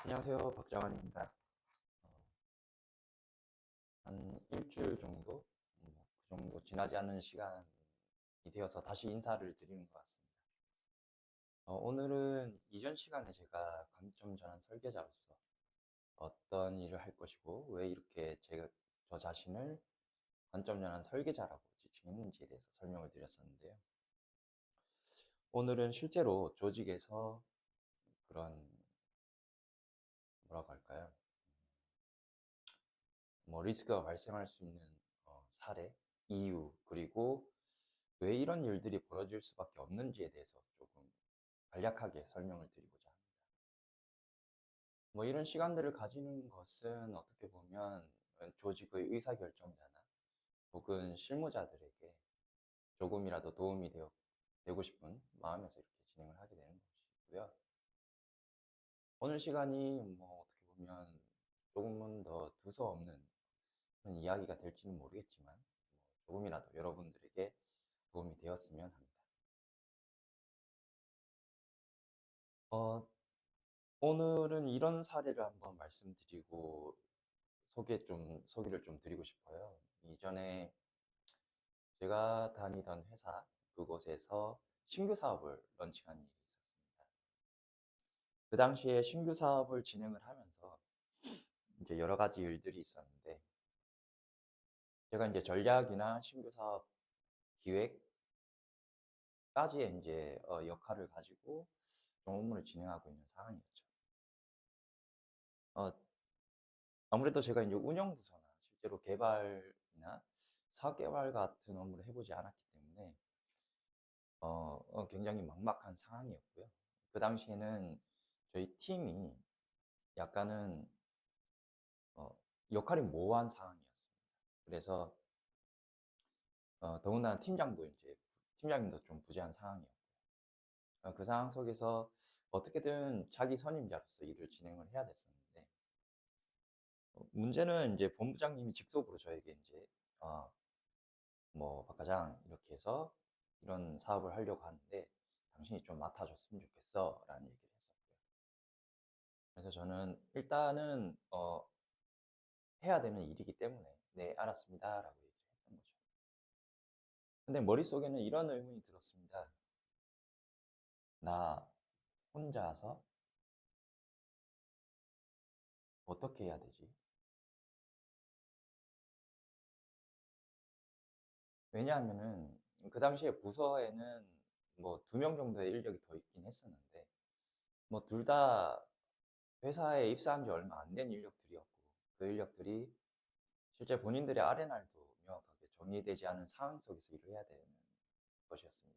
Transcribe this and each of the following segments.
안녕하세요. 박정환입니다. 한 일주일 정도, 그 정도 지나지 않은 시간이 되어서 다시 인사를 드리는 것 같습니다. 오늘은 이전 시간에 제가 관점 전환 설계자로서 어떤 일을 할 것이고 왜 이렇게 저 자신을 관점 전환 설계자라고 지칭했는지에 대해서 설명을 드렸었는데요. 오늘은 실제로 조직에서 그런, 뭐라고 할까요? 리스크가 발생할 수 있는 사례, 이유, 그리고 왜 이런 일들이 벌어질 수밖에 없는지에 대해서 조금 간략하게 설명을 드리고자 합니다. 이런 시간들을 가지는 것은 어떻게 보면 조직의 의사결정자나 혹은 실무자들에게 조금이라도 되고 싶은 마음에서 이렇게 진행을 하게 되는 것이고요. 오늘 시간이 어떻게 보면 조금은 더 두서없는 그런 이야기가 될지는 모르겠지만 조금이라도 여러분들에게 도움이 되었으면 합니다. 오늘은 이런 사례를 한번 말씀드리고 소개를 좀 드리고 싶어요. 이전에 제가 다니던 회사, 그곳에서 신규 사업을 런칭한 일이 있었습니다. 그 당시에 신규 사업을 진행을 하면서 이제 여러 가지 일들이 있었는데, 제가 이제 전략이나 신규 사업 기획까지의 이제 역할을 가지고 좀 업무를 진행하고 있는 상황이었죠. 어, 아무래도 제가 이제 운영 부서나 실제로 개발이나 사업 개발 같은 업무를 해보지 않았기 때문에 굉장히 막막한 상황이었고요. 그 당시에는 저희 팀이 약간은 어, 역할이 모호한 상황이었습니다. 그래서 더군다나 팀장님도 좀 부재한 상황이었고요. 그 상황 속에서 어떻게든 자기 선임자로서 일을 진행을 해야 됐었는데, 문제는 이제 본부장님이 직속으로 저에게 이제 어, 박 과장 이렇게 해서 이런 사업을 하려고 하는데 당신이 좀 맡아줬으면 좋겠어 라는 얘기를 했었고요. 그래서 저는 일단은 해야 되는 일이기 때문에 네 알았습니다 라고 얘기를 했던 거죠. 근데 머릿속에는 이런 의문이 들었습니다. 나 혼자서 어떻게 해야 되지? 왜냐하면은 그 당시에 부서에는 2명 정도의 인력이 더 있긴 했었는데 둘 다 회사에 입사한 지 얼마 안 된 인력들이었고, 그 인력들이 실제 본인들의 R&R도 명확하게 정리되지 않은 상황 속에서 일을 해야 되는 것이었습니다.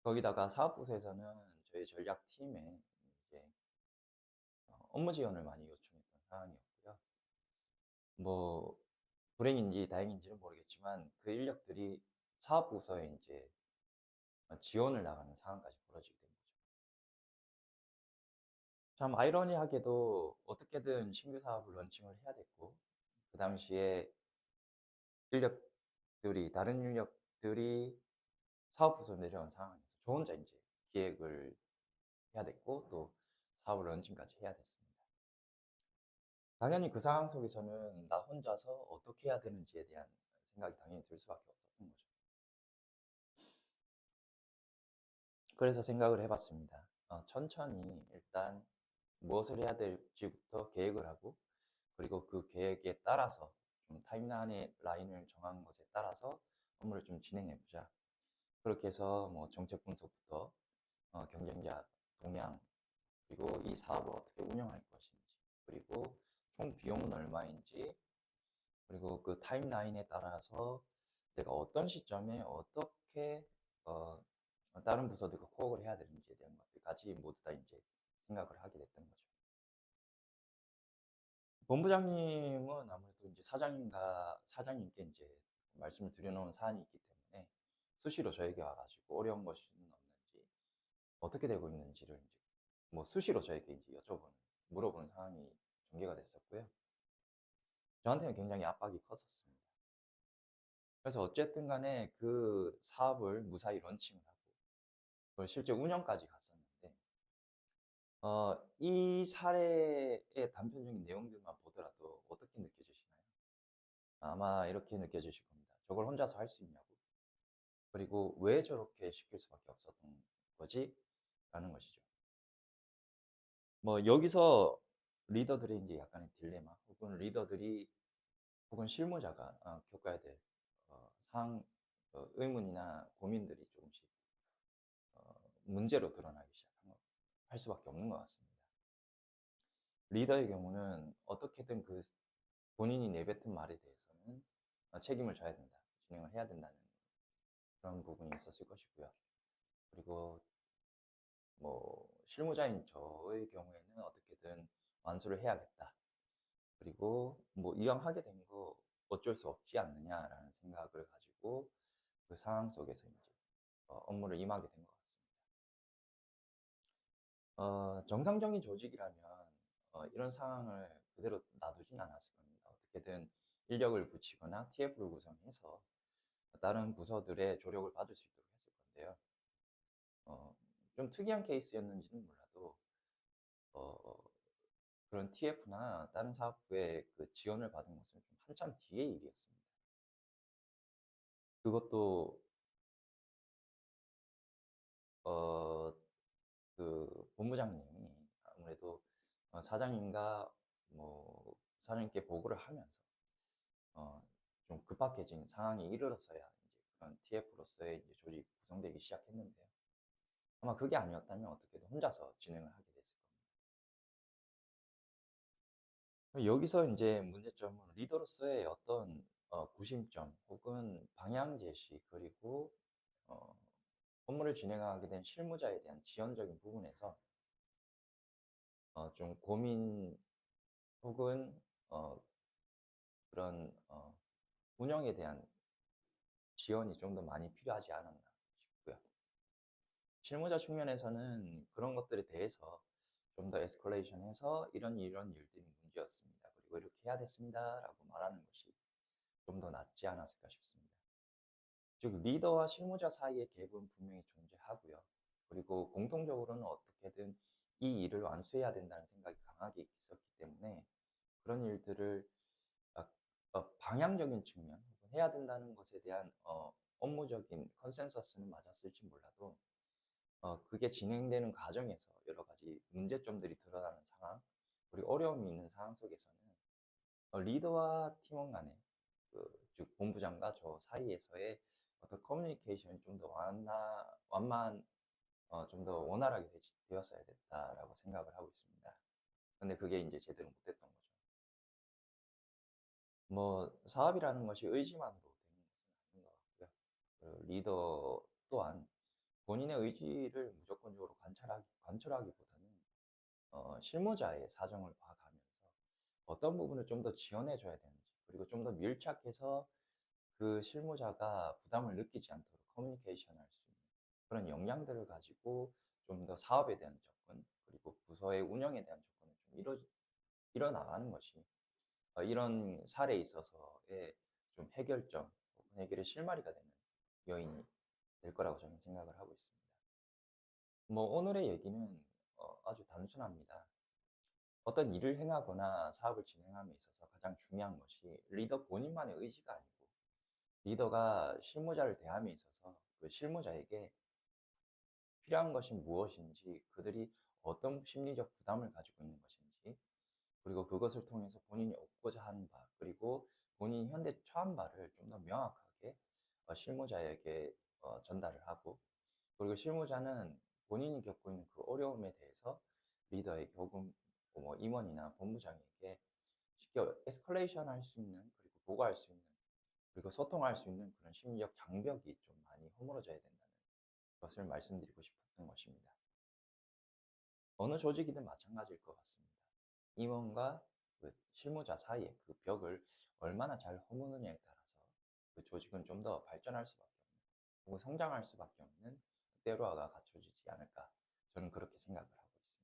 거기다가 사업부서에서는 저희 전략팀에 이제 업무 지원을 많이 요청했던 상황이었고요. 뭐 불행인지 다행인지는 모르겠지만 그 인력들이 사업부서에 이제 지원을 나가는 상황까지 벌어지게 된 거죠. 참 아이러니하게도 어떻게든 신규 사업을 런칭을 해야 됐고, 그 당시에 다른 인력들이 사업부서 내려온 상황에서 저 혼자 이제 기획을 해야 됐고, 또 사업을 런칭까지 해야 됐습니다. 당연히 그 상황 속에서는 나 혼자서 어떻게 해야 되는지에 대한 생각이 당연히 들 수밖에 없었던 거죠. 그래서 생각을 해봤습니다. 천천히 일단 무엇을 해야 될지부터 계획을 하고, 그리고 그 계획에 따라서 좀 타임라인을 정한 것에 따라서 업무를 좀 진행해보자. 그렇게 해서 정책 분석부터 경쟁자 동향, 그리고 이 사업을 어떻게 운영할 것인지, 그리고 총 비용은 얼마인지, 그리고 그 타임라인에 따라서 내가 어떤 시점에 어떻게 어, 다른 부서들과 코업을 해야 되는지에 대한 것들까지 모두 다 이제 생각을 하게 됐던 거죠. 본부장님은 아무래도 이제 사장님께 이제 말씀을 드려놓은 사안이 있기 때문에 수시로 저에게 와가지고 어려운 것은 없는지, 어떻게 되고 있는지를 이제 수시로 저에게 이제 물어보는 상황이 전개가 됐었고요. 저한테는 굉장히 압박이 컸었습니다. 그래서 어쨌든 간에 그 사업을 무사히 런칭을 하고, 그걸 실제 운영까지 갔었는데, 이 사례의 단편적인 내용들만 보더라도 어떻게 느껴지시나요? 아마 이렇게 느껴지실 겁니다. 저걸 혼자서 할 수 있냐고. 그리고 왜 저렇게 시킬 수밖에 없었던 거지? 라는 것이죠. 뭐 여기서 리더들의 이제 약간의 딜레마 혹은 리더들이 혹은 실무자가 겪어야 될 상황, 의문이나 고민들이 조금씩 문제로 드러나기 시작한 것, 할 수밖에 없는 것 같습니다. 리더의 경우는 어떻게든 그 본인이 내뱉은 말에 대해서는 책임을 져야 된다, 진행을 해야 된다는 그런 부분이 있었을 것이고요. 그리고 뭐 실무자인 저의 경우에는 어떻게든 완수를 해야겠다. 그리고 뭐 이왕 하게 된 거 어쩔 수 없지 않느냐라는 생각을 가지고 그 상황 속에서 이제 업무를 임하게 된 것 같습니다. 정상적인 조직이라면 이런 상황을 그대로 놔두진 않았을 겁니다. 어떻게든 인력을 붙이거나 TF를 구성해서 다른 부서들의 조력을 받을 수 있도록 했을 건데요. 어, 좀 특이한 케이스였는지는 몰라도 어, 그런 TF나 다른 사업부의 그 지원을 받은 것은 좀 한참 뒤의 일이었습니다. 그것도 어, 그 본부장님이 아무래도 사장님과 뭐 사장님께 보고를 하면서 어, 좀 급박해진 상황이 이르러서야 이제 그런 TF로서의 이제 조직 구성되기 시작했는데요. 아마 그게 아니었다면 어떻게든 혼자서 진행을 하게 됐을 겁니다. 여기서 이제 문제점은 리더로서의 어떤 구심점 혹은 방향 제시 그리고 어, 업무를 진행하게 된 실무자에 대한 지원적인 부분에서 좀 고민 혹은 어, 그런 운영에 대한 지원이 좀 더 많이 필요하지 않았나 싶고요. 실무자 측면에서는 그런 것들에 대해서 좀 더 에스컬레이션 해서 이런 이런 일들이 문제였습니다. 그리고 이렇게 해야 됐습니다라고 말하는 것이 좀 더 낫지 않았을까 싶습니다. 즉 리더와 실무자 사이의 갭은 분명히 존재하고요. 그리고 공통적으로는 어떻게든 이 일을 완수해야 된다는 생각이 강하게 있었기 때문에 그런 일들을 어, 방향적인 측면, 해야 된다는 것에 대한 업무적인 컨센서스는 맞았을지 몰라도 그게 진행되는 과정에서 여러 가지 문제점들이 드러나는 상황, 그리고 어려움이 있는 상황 속에서는 리더와 팀원 간의 즉 본부장과 저 사이에서의 어떤 커뮤니케이션이 좀 더 완만, 좀 더 원활하게 되었어야 됐다라고 생각을 하고 있습니다. 근데 그게 이제 제대로 못됐던 거죠. 뭐 사업이라는 것이 의지만으로 되는 것은 아닌 것 같고요. 그 리더 또한 본인의 의지를 무조건적으로 관철하기보다는 실무자의 사정을 봐가면서 어떤 부분을 좀 더 지원해 줘야 되는지 그리고 좀 더 밀착해서 그 실무자가 부담을 느끼지 않도록 커뮤니케이션 할 수 있는 그런 역량들을 가지고 좀 더 사업에 대한 접근 그리고 부서의 운영에 대한 접근을 좀 이뤄나가는 것이 이런 사례에 있어서의 좀 해결점, 혹은 해결의 실마리가 되는 요인이 될 거라고 저는 생각을 하고 있습니다. 뭐 오늘의 얘기는 아주 단순합니다. 어떤 일을 행하거나 사업을 진행함에 있어서 가장 중요한 것이 리더 본인만의 의지가 아니고 리더가 실무자를 대함에 있어서 그 실무자에게 필요한 것이 무엇인지 그들이 어떤 심리적 부담을 가지고 있는 것인지 그리고 그것을 통해서 본인이 얻고자 하는 바, 그리고 본인이 현재 처한 바를 좀 더 명확하게 실무자에게 전달을 하고, 그리고 실무자는 본인이 겪고 있는 그 어려움에 대해서 리더에게 혹은 뭐 임원이나 본부장에게 쉽게 에스컬레이션 할 수 있는, 그리고 보고할 수 있는, 그리고 소통할 수 있는 그런 심리적 장벽이 좀 많이 허물어져야 된다는 것을 말씀드리고 싶었던 것입니다. 어느 조직이든 마찬가지일 것 같습니다. 임원과 그 실무자 사이에 그 벽을 얼마나 잘 허무느냐에 따라서 그 조직은 좀 더 발전할 수밖에 없는, 혹은 성장할 수밖에 없는 때로화가 갖춰지지 않을까. 저는 그렇게 생각을 하고 있습니다.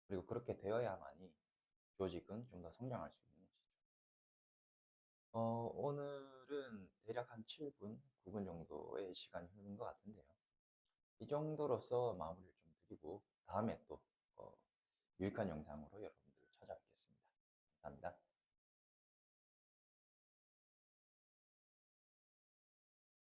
그리고 그렇게 되어야만이 조직은 좀 더 성장할 수 있는 것이죠. 오늘은 대략 한 7분, 9분 정도의 시간이 흐른 것 같은데요. 이 정도로서 마무리를 좀 드리고 다음에 또 유익한 영상으로 여러분